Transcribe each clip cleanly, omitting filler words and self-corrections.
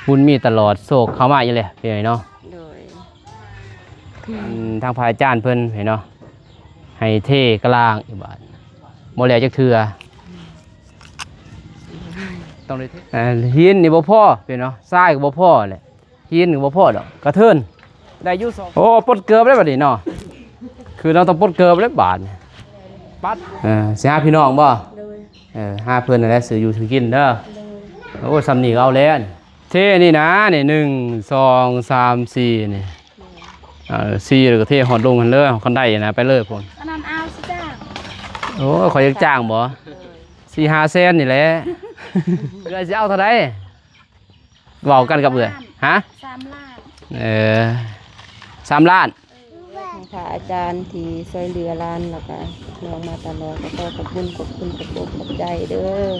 บุญมีตลอดโศกเข้ามาอยู่เลยเห็นเนาะทางพระอาจารย์เพิ่นเห็นเนาะให้เทกลางอีบาทโมเลจักเถื่อต้องเลยหินนี่บ่พ่อเป็นเนาะทรายก็บ่พ่อแหละหินก็บ่พ่อดอกกระเทินได้อยู่2โอ้ปดเกือบได้บัดนี้เนาะคือเราต้องปดเกือบได้บาทปัดสิหาพี่น้องบ่หาเพิ่นนั่นแหละซื้ออยู่ซื้อกินเด้อโอ้ซ้ำนี่ก็เอาแล้วเทนี่นะนี่1 2 3 4นี่4แล้วก็เทหอดลงกันเลยคนได้นะไปเลยพุ่นอันนั้นเอาสิจ้างโอ้ขอยอยากจ้างบ่4-5 แสนนี่แหละเอื้อยสิเอาเท่าใดเว้ากันกับเอื้อยฮะ3 ล้าน3 ล้านพระอาจารย์ที่ช่วยเหลือร้านแล้วก็น้องมาตลอดก็ขอบคุณขอบใจเด้อ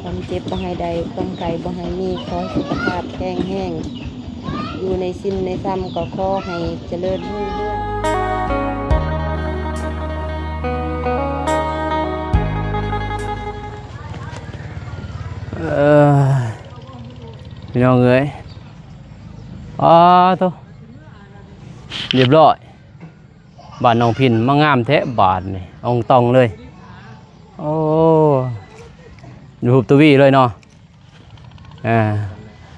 ความเจ็บบ่ให้ใดความไกลบ่ให้มีขอสุขภาพแข็งแรงอยู่ในสิ้นในซ้ำก็ขอให้เจริญรุ่งเรืองพี่น้องเอ้ยตัวเรียบร้อยบ้านน้องพินมางามแท้บาทนี่องตองเลยโอ้ดูหุบตัววีเลยเนาะ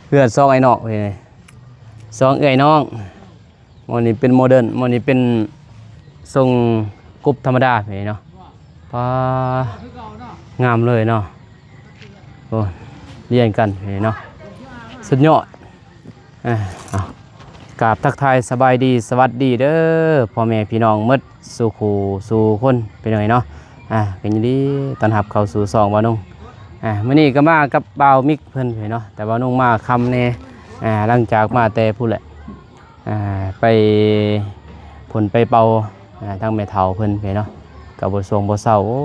เพื่อนซองไอ้นอกเลยซองไอ้น้องมันนี่เป็นโมเดิร์นมันนี่เป็นทรงกรุ๊ปธรรมดาเลยเนาะป้างามเลยเนาะโอ้เรียนกันเลยเนาะสุดยอดกราบทักทายสบายดีสวัสดีเด้อพ่อแม่พี่น้องมดสู่ขู่สู่คนเป็นยังไงเนาะเป็นยังดีตอนหับเข้าสู่ซองบ่าวนุ่งมื้อนี้ก็มากับบ่าวมิกเพิ่นเนาะแต่บ่าวนุ่งมาคำแน่หลังจากมาแต่พูดแหละไปผลไปเป่าทางแม่เฒ่าเพิ่นเนาะกับบ่ทรงบ่เศร้าโอ้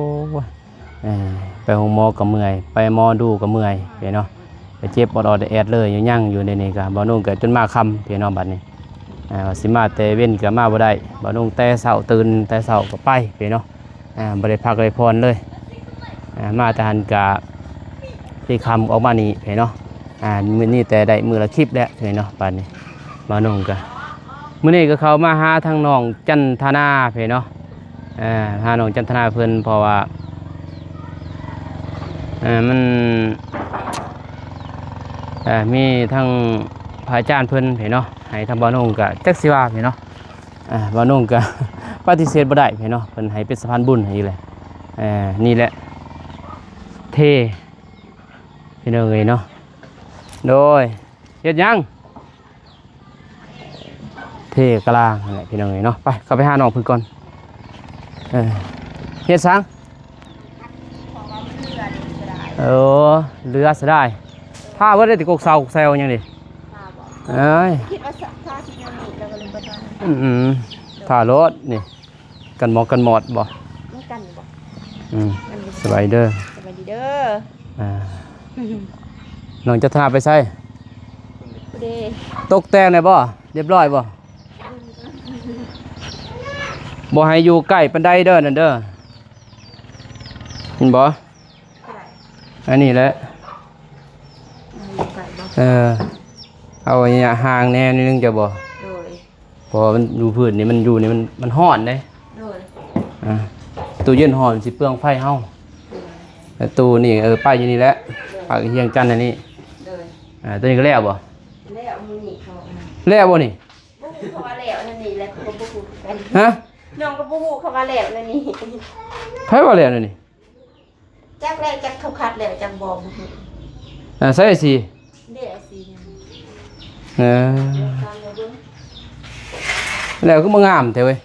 ไปห้องหมอก็เมื่อยไปหมอดูก็เมื่อยเนาะไปเจ็บปอดแอดเลยยั่งอยู่ในนี้ก็บ่าวนุ่งก็จนมาคำเนาะบัดนี้สิมาแต่เว้นก็มาบ่ได้บ่าวนุ่งแต่เช้าตื่นแต่เช้าก็ไปเนาะบ่ได้พักได้พรเลยมาแต่หันกะที่คำออกมานี่เนาะมื้อนี้แต่ได้มื้อละคลิปแล้วเนาะบัดนี้บ่าวนุ่งก็มื้อนี้ก็เข้ามาหาทางน้องจันทนาเนาะหาน้องจันทนาเพิ่นเพราะว่ามันมีทั้งพระอาจารย์เพิ่นเนาะให้ทางบ่าวนุ่งก็จักสิว่าเนาะบ่าวนุ่งก็ปฏิเสธบ่ได้เนาะเพิ่นให้เป็นสะพานบุญให้เลยนี่แหละเทพี่น้องเอ้ยเนาะโดยเฮ็ดยังเทกลางนั่นแหละพี่น้องเอ้ยเนาะไปเข้าไปหาน้องเพิ่นก่อนเฮ็ดซังเรือซะได้ผ้าว่าได้ติกกเสาแซวยังดิคิดว่าผ้าสิยังมีแล้วก็เลยบ่ทันผ้ารถนี่กันหมอกกันหมอดบ่ไม่กันบ่สบายเด้อสบายดีเด้อน้องจะทาไปใส่ตกแต่งได้บ่เรียบร้อยบ่บ่ให้อยู่ใกล้ปานใดเด้อนั่นเด้อเห็นบ่อันนี้แหละเอาอย่างเงี้ยห่างแน่นิดนึงจะบ่พอมันดูพื้นนี่มันอยู่นี่มันฮ้อนเลยตู้เย็นฮ้อนสิเปลืองไฟเฮาแต่ตู้นี่ป้ายอยู่นี่แหละปากเฮียงจันอันนี้ตัวนี้ก็แล้วบ่แล้วมื้อนี้เขาแล้วบ่นี่บ่ฮู้เขาว่าแล้วนั่นนี่แหละก็บ่ฮู้กันฮะน้องก็บ่ฮู้เขาว่าแล้วนั่นนี่ไผว่าแล้วนั่นนี่จักแล้วจักเขาคัดแล้วจักบ่ฮู้ใส่สิเด้สิแล้วก็มางามเถอะเว้ย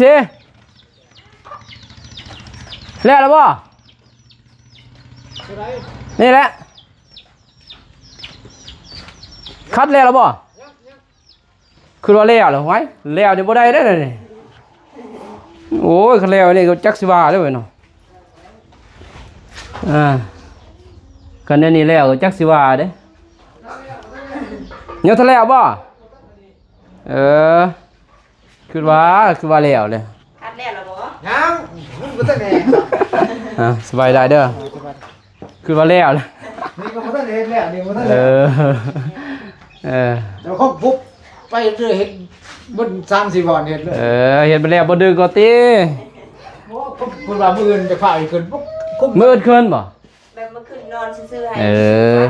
สิแล้วบ่นี่แหละคัดแล้วบ่คือว่าแล้วเหรอไว้แล้วนี่บ่ได้ได้เลยโอ้ยคัดแล้วนี่ก็จักสิว่าเด้อเว้ยเนาะกันนี่แล้วก็จักสิว่าเด้เนี่ยทะเลบ่คือว่าแล้วเลยคัดแล้วบ่ยังมันบ่ทันแน่สบายได้เด้อคือว่าแล้วเลย นี่ก็บ่ทันเห็นแล้วนี่บ่ทัน เอ เห็น เออ เดี๋ยวเขาปุ๊บไปเรื่อยเห็นบน3-4บ่อนเห็นเลย เห็นไปแล้วบ่ดึงก็ติ โอ้คุณว่ามื้ออื่นจะพาอีกขึ้นปุ๊บคุ้ม มืดขึ้นบ่ แบบเมื่อคืนนอนซื่อๆให้ เออ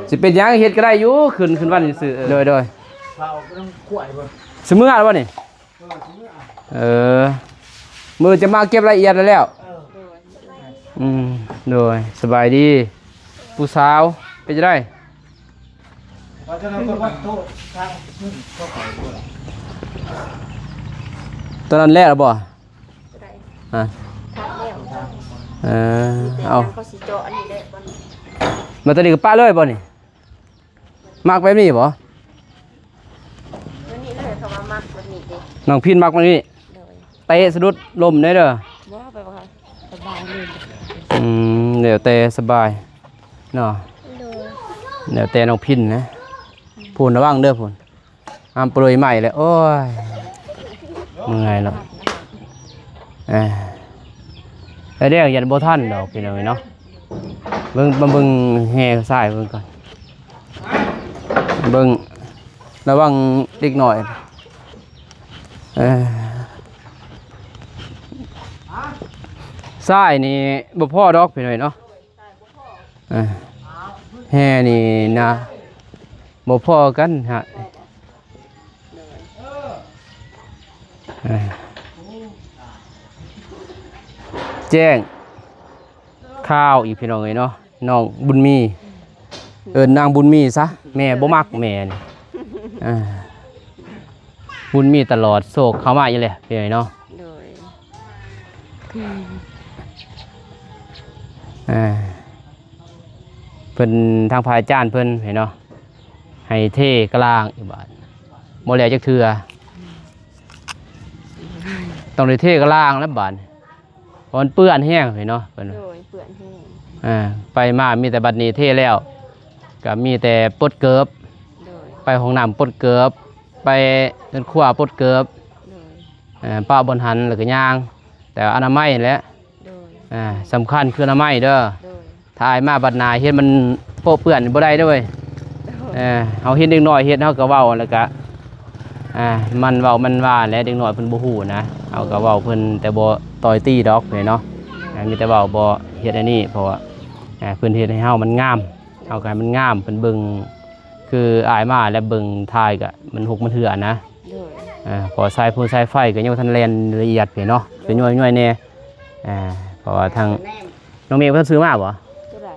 สิเป็นหยังเฮ็ดก็ได้อยู่ขึ้นวันซื่อๆโดย พาออกไปน้ำกล้วยบ่ สิมื้อแล้วบ่นี่เออมือจะมาเก็บรายละเอียดแล้วโดยสบายดีผู้สาวเป็นจังได๋ เพราะฉะนั้นก็วัดโทษทางก็ขอตัว ตอนนั้นแลกแล้วบ่ ได้ ฮะ ทักแล้ว เออ แต่ เอา เขาสิเจาะอันนี้ได้บ่นี่ มาตอนนี้ก็ป้าเลยบ่นี่มักแบบนี้บ่ วันนี้เลยเขาว่ามักแบบนี้เด้ น้องพินมักแบบนี้ โดย เตะสะดุดลมได้เด้อ บ่ไปบ่ค่ะสบายเลย เดี๋ยวเตะสบายเนาะ โดย เดี๋ยวเตะน้องพินนะพูนระวังเด้อพูนอามเปรยใหม่เลยโอ้ยเมื่อยแล้วแล้วเดี๋ยวยันบ่ทันดอกพี่น้องเนาะเบิ่งแห่ซ้ายเบิ่งก่อนเบิ่งระวังเด็กหน่อยซ้ายนี่บ่พอดอกพี่น้องเนาะแห่นี่นะบ่พอกันฮะแจ้งข้าวอีกพี่น้องเอ้ยเนาะน้องบุญมีนางบุญมีซะแม่บ่มักแม่นี่บุญมีตลอดโศกเข้ามาอยู่เลยพี่น้องเนาะ โดย เพิ่นทางพระอาจารย์เพิ่นเห็นเนาะให้เทกลางอีกบาทบ่แล้วจักเทื่อต้องได้เทกลางแล้วบาดเพราะมันเปื้อนแห้งเห็นเนาะเพิ่น โดยเปื่อนแห้ง ไปมามีแต่บัดนี้เทแล้วก็มีแต่ปลดเกิบ โดย ไปห้องน้ำปลดเกิบไปเดินครัวปลดเกิบ โดย ป้าบนหันแล้วก็ย่าง แต่อนามัยแหละ โดย สำคัญคืออนามัยเด้อ โดย ถ้าอายมาบัดหนาเฮ็ดมันโป๊ะเปื้อนบ่ได้เด้วยเฮาเฮ็ดเด็กน้อยเฮ็ดเฮาก็เว้าแล้วก็มันเว้ามันว่าแหละเด็กน้อยเพิ่นบ่ฮู้นะเฮาก็เว้าเพิ่นแต่บ่ต่อยตีดอกเนาะมีแต่เว้าบ่เฮ็ดอันนี้เพราะว่าเพิ่นเฮ็ดให้เฮามันงามเฮาก็ให้มันงามเพิ่นเบิ่งคืออายมาแล้วเบิ่งทายก็มันหกมันเถื่อนะ โดย พอสายพูนสายไฟก็ยังบ่ทันแล่นละเอียดเนาะเป็นย่อยๆแน่เพราะว่าทางน้องเมย์เพิ่นซื้อมาบ่ เท่าไหร่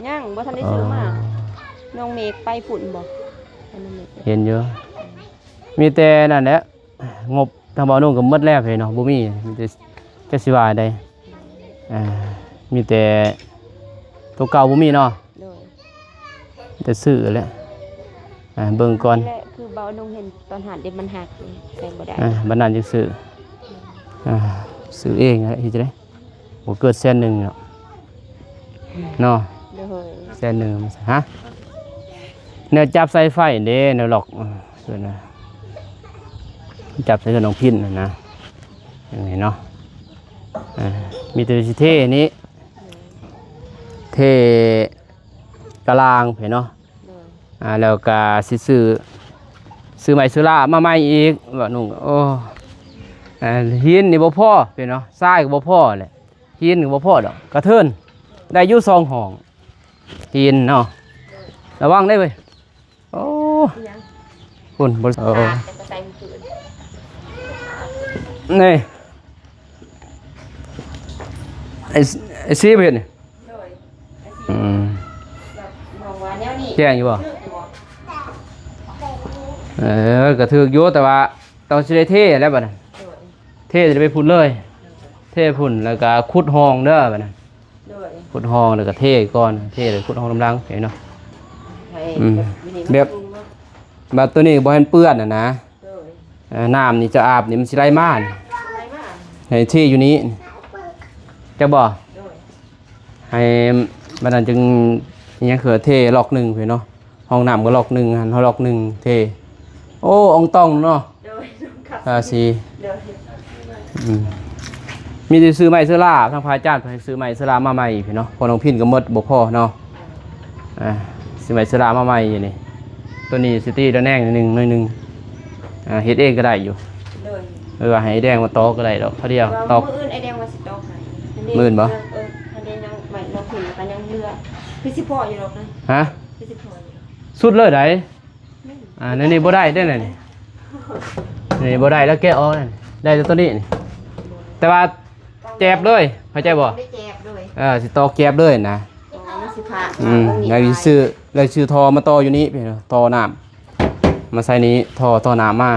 ย่างบ่ทันได้ซื้อมาน้องเมฆไปฝุ่นบ่ให้น้องเมฆไป เห็นอยู่มีแต่นั่นแหละงบทางบ่อนุ่งก็หมดแล้วเนาะบ่มีแต่จักสิว่าใดมีแต่ตัวเก่าบ่มีเนาะ โดย แต่ซื้อแหล้วเบิ่งก่อน และคือเบานุ่งเห็นตอนหันเด็มันหักใส่บ่ได้ บัดนั้นจังซื้อซื้อเองเฮ็ดจังได๋บ่เกิดแสนหนึงเนาะเนาะ โดย แสนหนึ่งฮะแนวจับสายไฟเด้แนวหลอกเพื่อนนะจับใส่กระนองพินนะอย่างนี้เนาะมีตัวสิเท่นี้เท่กลางเห็นเนาะ โดย แล้วก็สิซื้อใหม่ซื้อล่ามาใหม่อีกว่านุ่งโอ้หินนี่บ่พอเห็นเนาะทรายก็บ่พอแหละหินก็บ่พอดอกกระเทินได้อยู่2ห้องหินเนาะระวังได้เว้ยโอ้ ยัง คุณบริษัท แต่ก็ใส่คืน นี่ไอ้ซีเห็นนี่ โดย แบบ มองว่าแนวนี้ แจ้งอยู่บ่กระถือกอยู่แต่ว่าต้องสิได้เท่แล้วบัดนั้น โดย เท่จะไปพุ่นเลย เท่พุ่นแล้วก็ขุดห้องเด้อบัดนั้น โดย ขุดห้องแล้วก็เท่ก่อนเท่แล้วขุดห้องลำลังเห็นเนาะ ให้ แบบบัดตัวนี้บ่ให้มันเปื้อนนะ โดย น้ำนี่จะอาบนี่มันสิไหลมานี่ อะไรมา ให้เท่อยู่นี้จะบ่ โดย ให้บัดนั้นจึงอิหยังคือเท่ล็อกหนึ่งเพิ่นเนาะห้องน้ำก็ล็อกหนึ่งหันเฮาล็อกหนึ่งเท่โอ้อองตองเนาะ โดยขับ ราศี โดย มีแต่ซื้อใหม่ซื้อลาทางพระอาจารย์เพิ่นให้ซื้อใหม่ซื้อลามาใหม่พี่เนาะพอน้องพินก็หมดบ่พอเนาะ สิไว้สลามาใหม่อยู่นี่ตัวนี้ซิตี้ตัวแน่งนิดนึงหน่อยนึงเฮ็ดเองก็ได้อยู่ เลย ให้ไอ้แดงมาตอกก็ได้ดอกเขาเดียวตอก มื้ออื่นไอแดงว่าสิตอกให้ มื้อบ่ อันนี้ยังใหม่เราเห็นกันยังเรือคือสิพออยู่หรอกนะ ฮะ คือสิพออยู่ สุดเลยได้นี่บ่ได้ได้อนี่นี่บ่ได้แล้วแกะออกนั่นได้แต่ตัวนี้นี่แต่ว่าแจบเลยเข้าใจบ่ ได้แจกด้วย สิตอกแจบเลยนะ อ๋อมันสิผ่า แล้วซื้อทอมาต่ออยู่นี่พี่น้องทอน้ำมาใส่นี้ทอน้ำมา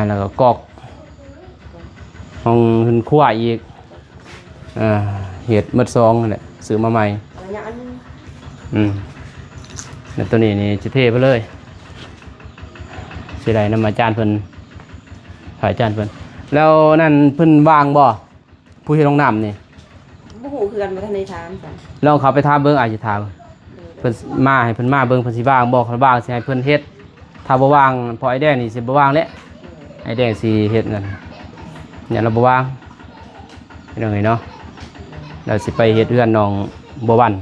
แล้วก็กอกห้องขึ้นขั้วอีกเห็ดมัดซองนั่นแหละซื้อมาใหม่ เอาอย่างอันนึง แล้วตัวนี้นี่จะเทไปเลยสิได้นำอาจารย์เพิ่นถ่ายอาจารย์เพิ่นแล้วนั่นเพิ่นวางบ่ผู้เฮ็ดโรงน้ำนี่ บ่ฮู้คือกันบ่ทันได้ถามจ้ะ ลองเขาไปถามเบิ่งอาจจะถามเพิ่นมาให้เพิ่นมาเบิ่งเพิ่นสิวางบ่คันวางสิให้เพิ่นเฮ็ดถ้าบ่วางพอไอ้แดงนี่สิบ่วางแล้วไอ้แดงสิเฮ็ดนั่นเนี่ยเราบ่วางเป็นจังไงเนาะเราสิไปเฮ็ดเรือนน้องบ่วัน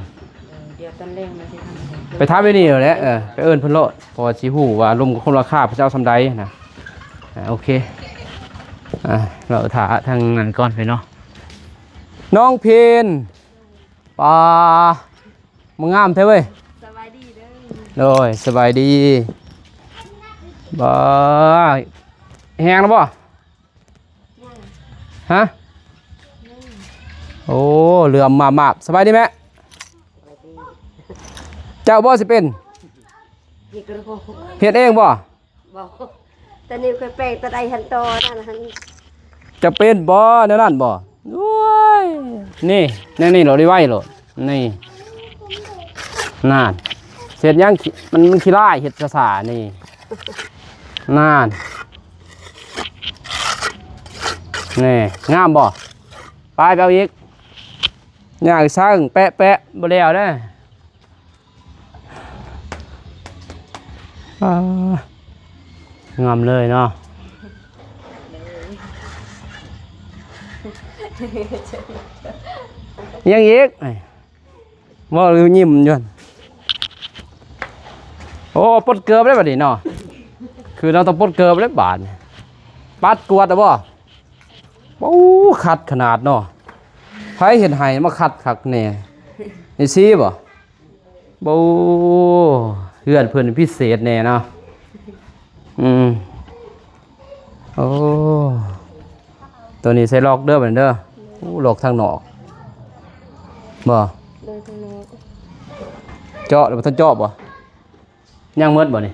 เดี๋ยวตอนแรงมาสิทำ ไปถามไว้นี่แหละไปเอิ้นเพิ่นโลดพอสิฮู้ว่าลมกับคนราคาพระเจ้าซำใดนะโอเคเราถาทางนั้นก่อนไปเนาะน้องเพนปลามึงงามแท้เว้ย สบายดีเด้อ โดยสบายดีบ่แห้งแล้วบ่ฮะโอ้เหลื่อมมาบสบายดีไหมเจ้าบ่สิเป็น นี่ก็บ่ เฮ็ดเองบ่ บ่ตอนนี้ค่อยแปลงตะไดหันตอนั่นหัน จะเป็นบ่แนวนั้นบ่โอ้ยนี่แนวนี้เราได้ไว้โลดนี่นานเสร็จยังมันขี้ร้ายเฮ็ดซะซ่านี่นานนี่งามบ่ไปเอาอีกอยากสร้างแปะบ่แล้วเด้องามเลยเนาะยังอีกว่ายิ้มอยู่โอ้ปลดเกลือบได้ป่ะดิเนาะคือเราต้องปลดเกลือบได้บาทปัดกวดอ่ะบ่โอ้ขัดขนาดเนาะไผเห็นไห้มาขัดคักแน่นี่ซีบ่บ่เพื่อนเพิ่นพิเศษแน่เนาะโอ้ตัวนี้ใส่ล็อกเด้อบัดเด้อโอ้ล็อกทางนอกบ่ เลยทางโน้น เจาะหรือบ่ทันเจาะบ่ยังหมดบ่นี่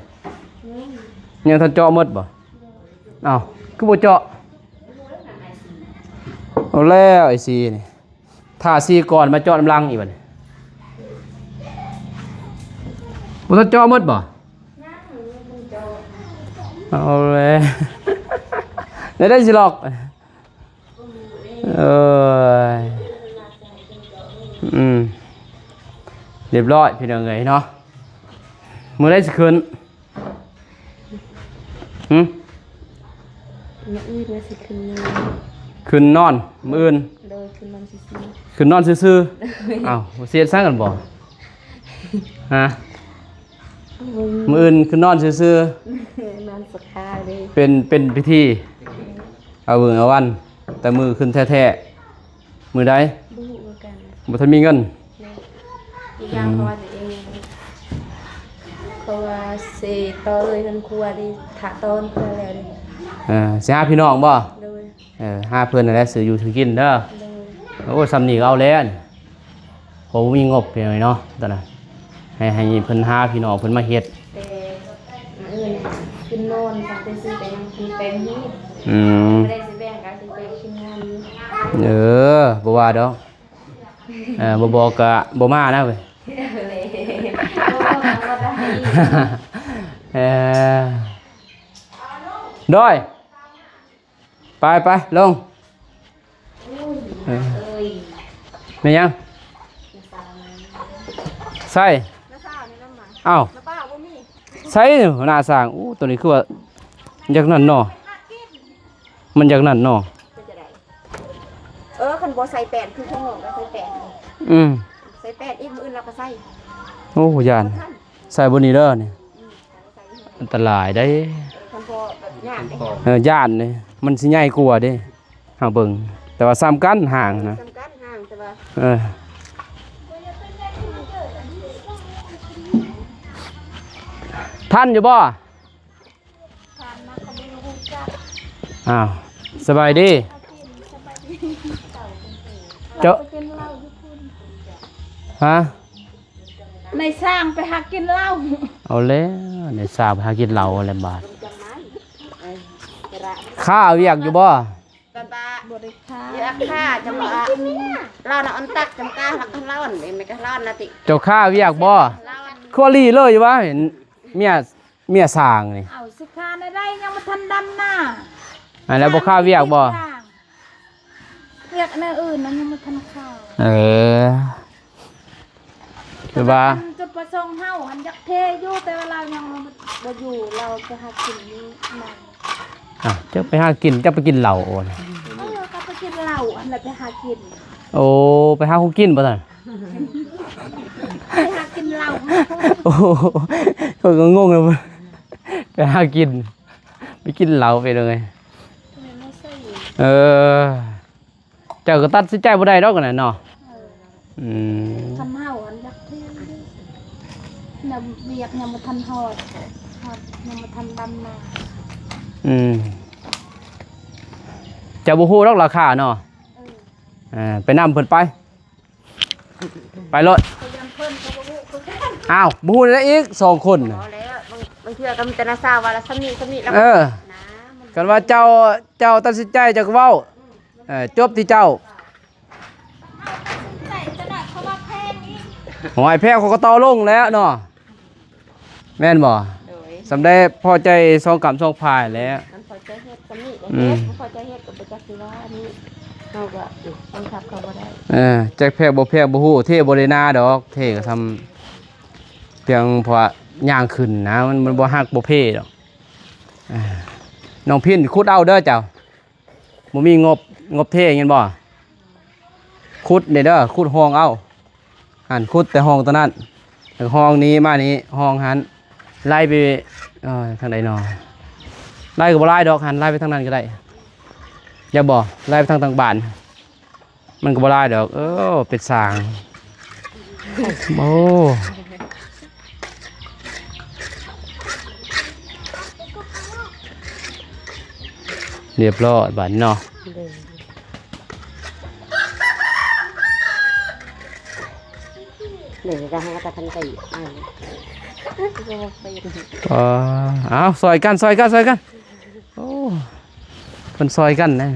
ยังทันเจาะหมดบ่อ้าวคือบ่เจาะเอาแล้วไอ้ซีนี่ถ้าซีก่อนมาเจาะน้ำลังอีกบัดนี้บ่ทันเจาะหมดบ่เอาแล้วได้สิหรอกเรียบร้อยพี่น้องเอ้ยเนาะมื้อได้สิขึ้นมื้ออื่นว่าสิขึ้นนอน ขึ้นนอนมื้ออื่น โดยขึ้นนอนซื่อ ขึ้นนอนซื่อๆอ้าวเสียดซังกันบ่ฮะ ๆ มื้ออื่นขึ้นนอนซื่อ นอนสุดท้ายเลย ๆเป็นพิธีเอาเบิ่งเอาวัน แต่มือขึ้นแท้ๆมือใด บ่ฮู้เหมือนกัน บ่ทันมีเงิน อีกอย่างเพราะว่าตัวเองเพราะว่าสิต่อเลยนั่นครัวดิถ้าตอนครัวแล้วดิ สิหาพี่น้องบ่ โดย หาเพิ่นนั่นแหละซื้ออยู่ซื้อกินเด้อ โดย โอ้ซ้ำนี่ก็เอาแล้วนี่ผมมีงบเพียงไงเนาะตอนนั้นให้เพิ่นหาพี่น้องเพิ่นมาเฮ็ด แต่มื้ออื่นขึ้นนอนฟังแต่ซื้อแต่ยังกินแป้งนี้ ไม่ได้สิแบ่งกันสิแบ่งชิ้นงาน บ่ว่าดอกบ่บอกก็บ่มานะเว้ย เลยโอ้ก็ได้ ดอยไปลง เอ้ย แม่ยังใส่ น้าสาวนี่น้ำหมา อ้าว น้าป้าบ่มี ใส่หน้าสร้างอู้ตัวนี้คือว่าจากนั้นเนาะมันจากนั้นเนาะ เป็นจะได้คันบ่ใส่แป้นคือข้างนอกก็ใส่แป้น อืม ใส่แป้นอีกมื้ออื่นเราก็ใส่ โอ้ยานใส่บนนี้เด้อนี่อันตรายได้ คันบ่แบบย่านได้ ย่านนี่มันสิใหญ่กว่าเด้เฮาเบิ่งแต่ว่าซ้ำกันห่างนะ จำกัดห่างแต่ว่า ท่านอยู่บ่อ้าวสบายดีเจ้าฮะ ในสร้างไปหากินเหล้า เอาแล้วในสาวไปหากินเหล้าอะไรบาด จังไม้กระ ข้าเวียกอยู่บ่ บาบา บริคา เยอะค่าจำละเราน่ะอันตักจำกาหักเล่าอันนี้ไม่ก็เล่านะติ เจ้าข้าเวียกบ่ เล่าอัน ครัวลีเลยอยู่วะเห็นเมียสร้างนี่ เอาสิคาในไรยังมาทันดำหน้า อันแล้วบ่ข้าเวียกบ่ เรียกในอื่นนั้นยังมาทันข้าว เออคือว่า จุดประสงค์เฮาหันยักเทอยู่แต่เวลายังบ่อยู่เราจะหากินนี้มัน อ่ะเจ้าไปหากินเจ้าไปกินเหล้าโอน ก็ไปกินเหล้าอันนั้นไปหากิน โอ้ไปหาของกินบ่ซั่น ไปหากินเหล้า โอ้โหเขาก็งงเลยมันไปหากินไปกินเหล้าไปเลย ไม่ใช่ เออเจ้าก็ตัดสินใจบ่ได้ดอกกันน่ะเนาะอืม ทำเฮาหันยักเทเนี่ยเวียกยังมาทันหอดครับยังมาทันดำหน้า อืมเจ้าบ่ฮู้ดอกราคาเนาะไปนำเพิ่นไปไปรถ พยายามเพิ่นเขาบอกเขาแค่ อ้าวบ่ฮู้ได้อีก2คนน่ะ พอแล้วบางเทื่อก็มีแต่นาซาวว่าละสำนีแล้ว เออ นะมัน กันว่าเจ้าตัดสินใจเจ้าก็เว้าจบที่เจ้า ใส่กระดาษเขาว่าแพงอีก หอยแพ้เขาก็ต่อลงแล้วเนาะแม่นบ่ โดย สำได้พอใจ2กำ2พายแล้ว มันพอใจเฮ็ดสำนีก็ อื เฮ็ ม ดมันพอใจเฮ็ดก็บ่จักสิว่าอันนี้เฮาก็บังคับเขาบ่ได้ แจ็คแพกบ่แพกบ่ฮู้เท่บ่ได้นาดอกเท่ก็ทำเพียงเพราะว่าย่างขึ้นนะมันบ่ฮักบ่เพ่ดอกน้องพินขุดเอาเด้อเจ้าบ่มีงบเท่เงินบ่ขุดนี่เด้อขุดห้องเอาหั่นขุดแต่ห้องตัวนั้นห้องนี้มานี้ห้องหันไล่ไปทางใดเนาะไล่ก็บ่ไล่ดอกหันไล่ไปทางนั้นก็ได้อย่าบ่ไล่ไปทางบ้าน มันก็บ่ได้ดอกเป็ดสางโอ้เรียบร้อยบัดเนาะ เดี๋ยวจะให้กระทันไก่อ่าน เอาซอยกันโอ้คนซอยกันนะ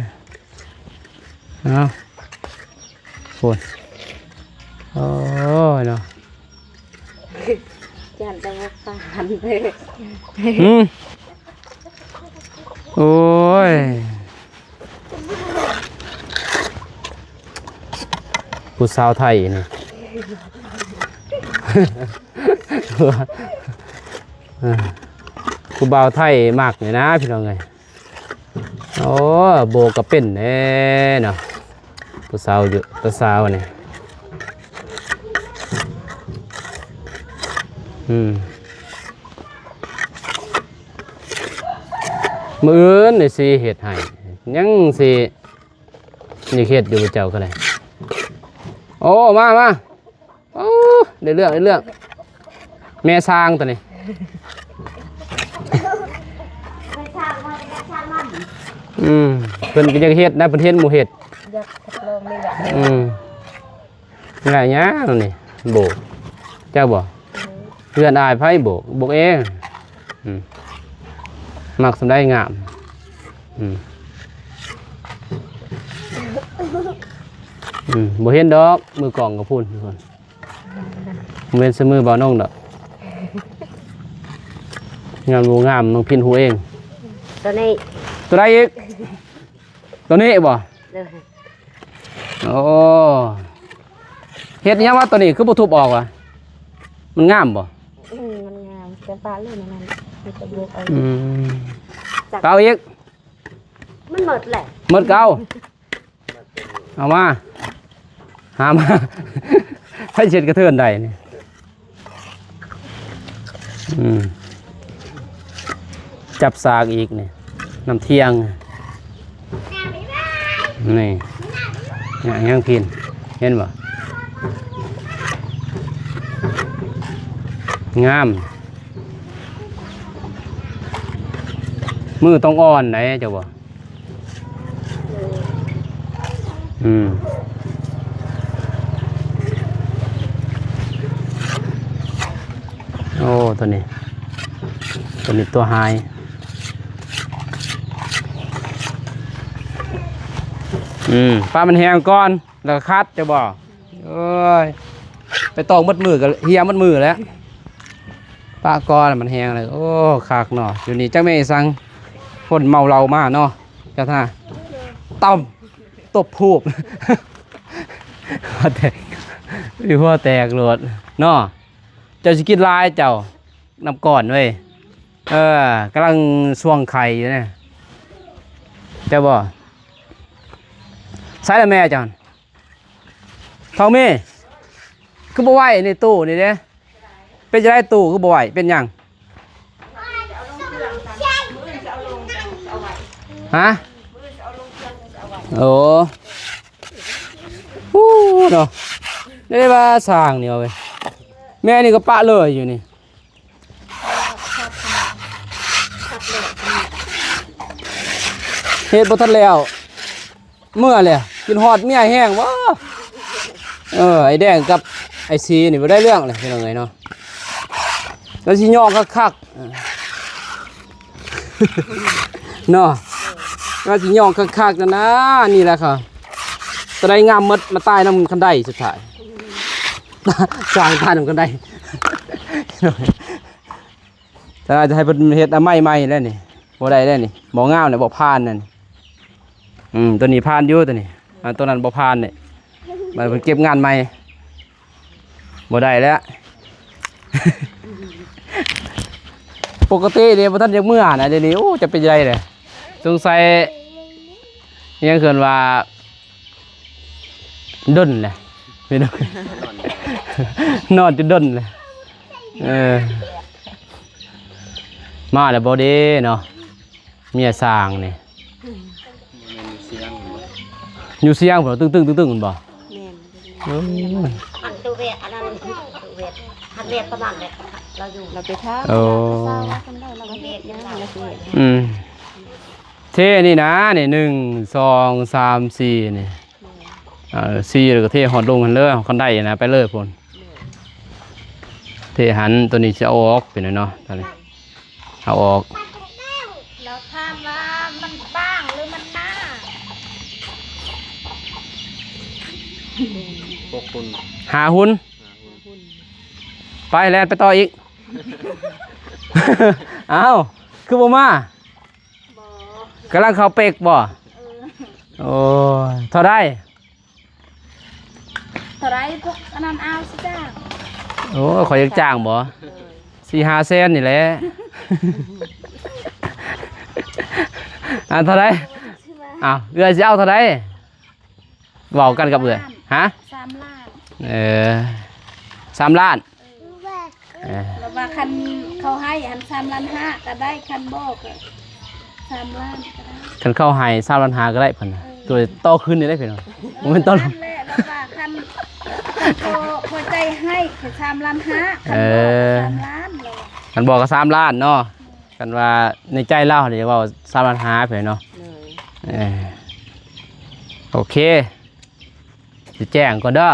เอาโคนโอ้ยเนาะ จานจะว่าฟันไป โอ้ยผู้สาวไทยนี่ ผู้บ่าวไทยมากเลยนะพี่น้องไงโอ้โบกับเป็นเน่เนาะผู้สาวอยู่ตัวสาวนี่มื้ออื่นนี่สิเฮ็ดให้ยังสินี่เฮ็ดอยู่เจ้าก็ได้โอ้มาโอ้ได้เรื่องแม่สร้างตัวนี้เพิ่นก็ยังเฮ็ดนะเพิ่นเฮ็ดหมู่เฮ็ด อยากทดลองนี่แหละ อะไรเงี้ยนี่โบกเจ้าบ่เพื่อนอายไผโบกเองมักสำได้งามบ่เห็นดอกมือกล่องกับพุ่นทุกคนเว้นเสมอบ่น้องดอกงามบ่งามน้องพินหูเอง ตัวนี้ ตัวใดอีกตัวนี้บ่ เด้อ โอ้เฮ็ดหยังว่าตัวนี้คือบ่ทุบออกวะมันงามบ่ มันงามแต่ปลาเล่นนั่นมันจะบวกเอา เก่าอีก มันหมดแหละ หมดเก่าเอามาหามา ให้เช็ดกระเทือนใดนี่ จับสากอีกนี่น้ำเที่ยงนี่ยังพินเห็นบ่งามมือต้องอ่อนไหนเจ้าบ่โอ้ตัวนี้ตัวไฮปลามันแห้งก่อนแล้วก็คัดจะบอกเอ้ยไปตอกมัดมือกับเฮียมัดมือแล้วปลาก้อนมันแห้งเลยโอ้ขากเนาะอยู่นี่จังไม่สั่งคนเมาเรามากเนาะเจ้าท่าต้มตบผูบหัวแตกหัวแตกโหลดเนาะเจ้าสิกินลายเจ้านำก่อนเว้ยกำลังช่วงไข่อยู่เนี่ยเจ้าบ่ใส่ละแม่จันทองมีคือบ่ไหวในตู้นี่เด้เป็นจะได้ตู้คือบ่ไหวเป็นยังฮะโอ้ฮู้เนาะได้ว่าสร้างเนี่ยเว้ยแม่นี่ก็ปะเลยอยู่นี่เฮ็ดบ่ทันแล้วเมื่อเลยกินฮอดเมียแห้งวะไอ้แดงกับไอ้ซีนี่บ่ได้เรื่องเลยเป็นยังไงเนาะแล้วสิย่อคักๆเนาะแล้วสิย่อคักๆนะนี่แหละค่ะตะไดงามมดมาตายน้ำคันไดสุดท้ายสร้างตายน้ำคันไดแต่จะให้เป็นเฮ็ดใหม่ๆแล้วนี่บ่ได้แล้วนี่บ่งามเนี่ยบ่ผ่านนั่นตัวนี้ผ่านอยู่ตัวนี้ตัวนั้นบ่ผ่านเนี่ยมันเก็บงานใหม่บ่ได้แล้ว ปกติเดี๋ยวท่านยังเมื่อนะเดี๋ยวนี้โอ้จะเป็นยังไงเลยสงสัยยังเกินว่าดุนเลยไม่ดุน นอนจะดุนเลยมาแล้วบ่ดีเนาะเมียสร้างนี่อยู่เสียงบ่ตึ้งมันบ่อันตัวเวทอันนั้นตัวเวทหันเวทประมาณเลยเราอยู่ เราไปท้า โอ้ สร้างกันได้เราก็เฮ็ดยังเราสิ เท่นี่นะนี่1 2 3 4นี่4แล้วก็เท่หอดลงกันเลยคันได้นะไปเลยพุ่นเท่หันตัวนี้จะเอาออกเป็นเนาะตอนนี้เอาออก เราถามว่ามันบ้างหรือมันหน้า หาหุ่นไปแลนไปต่ออีก อ้าวคือบ่มากำลังเข้าเป็กบ่โอ้ยเท่าได้ เท่าไรพวกอันนั้นเอาสิจ้า โอ้ยขอยังจ้างบ่4-5 แสนนี่แหละ เท่าไรอ้าวเอื้อสิเอาเท่าไรเว้ากันกับเอื้อฮะ 3 ล้าน 3 ล้าน แล้วว่าคันเขาให้อัน3 ล้าน 5ก็ได้คันบอกก็3 ล้านก็ได้ คันเข้าให้3 ล้าน 5ก็ได้เพิ่นน่ะตัวโตขึ้นนี่ได้เพิ่นบ่แม่นโต นั่นแหละแล้วว่าคันพอใจให้แค่3 ล้าน 5คันบอก3 ล้านเลย คันบอกก็3 ล้านเนาะกันว่าในใจเล่าเนี่ยว่า3 ล้าน 5เพิ่นเนาะโอเคจะแจ้งก่อนเด้อ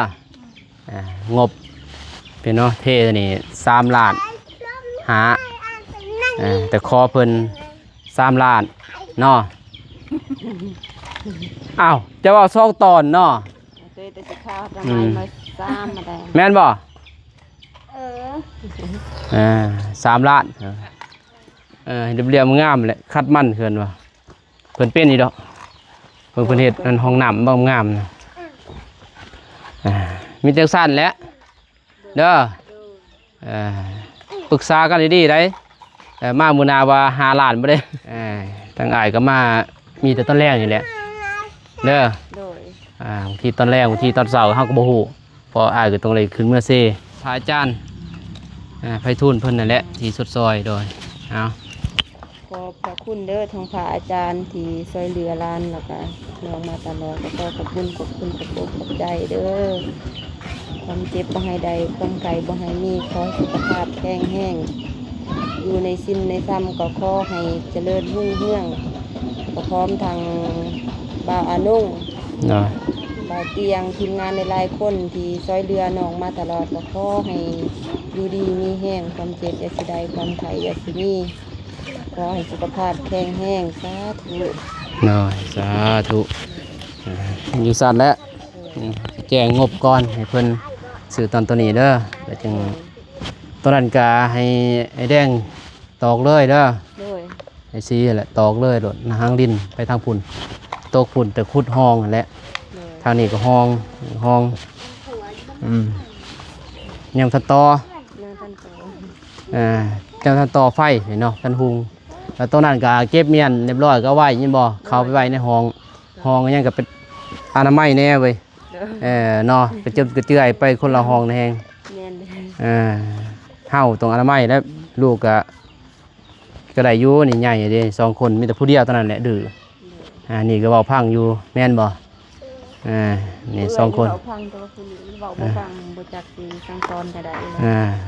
งบเป็นเนาะเท่นี่3 ล้าน5แต่ขอเพิ่น3 ล้านเนาะอ้าวจะว่า2 ตอนเนาะ เคยแต่สิข้าวทำไมมาซ้ำมาได้ แม่นบ่ 3 ล้านเรียบๆงามแหละคัดมันเพิ่นว่าเพิ่นเป็นอีดอกเพิ่นเฮ็ดอันห้องน้ำบ่งามนะมีจังซั่นแหละเด้อปรึกษากันดีๆได้มามื้อหน้าว่า5 ล้านบ่ได้ทางอ้ายก็มามีแต่ตอนแรกนี่แหละเด้อ โดย บางทีตอนแรกบางทีตอนเช้าเฮาก็บ่ฮู้เพราะอ้ายก็ต้องเลยขึ้นเมื่อเซพระอาจารย์ ไผทูลเพิ่นนั่นแหละที่สดซอยโดยเอา ขอบพระคุณเด้อทางพระอาจารย์ที่ช่วยเหลือหลานแล้วก็น้องมาตลอดก็ขอบคุณขอบใจเด้อความเจ็บบ่ให้ใดความไกลบ่ให้มีขอให้สุขภาพแข็งแรงอยู่ในสิ้นในซ้ำก็ขอให้เจริญรุ่งเรืองก็พร้อมทางบ่าวอานุ่ง โดย บ่าวเตียงทีมงานในหลายๆคนที่ช่วยเหลือน้องมาตลอดก็ขอให้อยู่ดีมีแห้งความเจ็บอย่าสิใดความไข้อย่าสิมีขอให้สุขภาพแข็งแรงสาธุ โดยสาธุอยู่สั่นแล้วแจ้งงบก่อนให้เพิ่นซื้อตอนตัวนี้เด้อแล้วจึงตัวนั้นก็ให้ไอ้แดงตอกเลยเด้อ ด้วย ไอ้ซีแหละตอกเลยโดดหางดินไปทางพุ่นตกพุ่นแต่ขุดห้องนั่นแหละ ด้วย ทางนี้ก็ห้องยังทันต่อ นั่งท่านโต ยังทันต่อไฟเห็นเนาะทันหุงแล้วตัวนั้นก็เก็บเมียนเรียบร้อยก็ไว้ยินบ่เข้าไปไว้ในห้องยังก็เป็นอนามัยแน่เว้ย เด้อ เนาะไปเจอกระเจือยไปคนละห้องแฮง แม่นเด้อ เฮาตรงอนามัยแล้วลูกก็ได้อยู่นี่ใหญ่เด้2คนมีแต่ผู้เดียวเท่านั้นแหละดื้อนี่ก็เว้าพังอยู่แม่นบ่นี่2คน เว้าพังแต่ว่าคนอื่นเว้าบ่ฟังบ่จักสิสั่งสอนก็ได้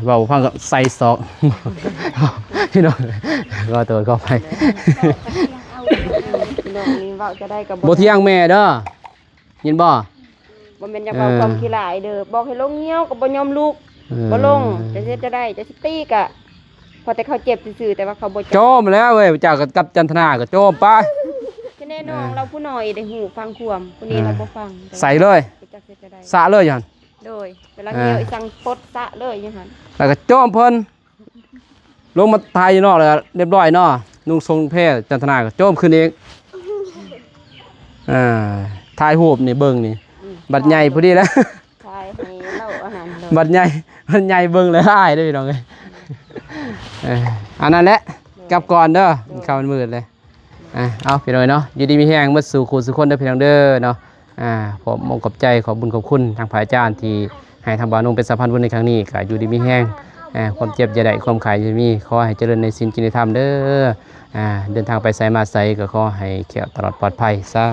เว้าพังก็ใส่ซอก พี่น้องก็ตัวเข้าไป พี่น้องนี่เว้าจะได้ก็ บ่เที่ยงแม่เด้อยินบ่ บ่แม่นอยากเว้าความขี้หลายเด้อบอกให้ลงเหี่ยวก็บ่ยอมลุกบ่ลงจะเฮ็ดจะได้จะสิตีก็พอแต่เขาเจ็บซื่อๆแต่ว่าเขาบ่ โจมแล้วเว้ยจากกับจันทนาก็โจมไป จะแน่น้องเราผู้น้อยได้หูฟังความผู้นี้เราบ่ฟัง ใส่เลย บ่จักเฮ็ดจะได้ สะเลยหั่น โดยเวลาเหี่ยวอีสังปดสะเลยจังหั่น แล้วก็โจมเพิ่นลงมาทายอยู่นอกเลยเรียบร้อยเนาะนุ่งทรงแพทย์จันทนาก็โจมขึ้นเองถ่ายรูปนี่เบิ่งนี่บัดใหญ่พอดีแล้ว ทายให้เล่าอาหารเลย บัดใหญ่เบิ่งเลยอ้ายเด้อพี่น้องเอ้ยอันนั้นแหละกลับก่อนเด้อเข้ามันมืดเลยเอาพี่น้องเนาะอยู่ดีมีแห้งมาสู่คู่สู่คนเด้อพี่น้องเด้อเนาะผมมองขอบใจขอบบุญขอบคุณทางพระอาจารย์ที่ให้ทางบ้านนุ่งเป็นสะพานบุญในครั้งนี้ก็อยู่ดีมีแห้งความเจ็บอย่าได้ความขายอย่ามีขอให้เจริญในศีลกินธรรมเด้อเดินทางไปไสมาไสก็ขอให้แข็งตลอดปลอดภัยสา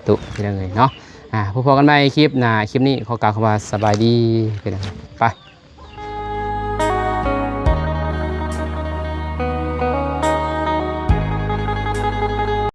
ธุพี่น้องเอ้ยเนาะพบกันใหม่คลิปหน้าคลิปนี้ขอกล่าวคำว่าสบายดีพี่น้องไป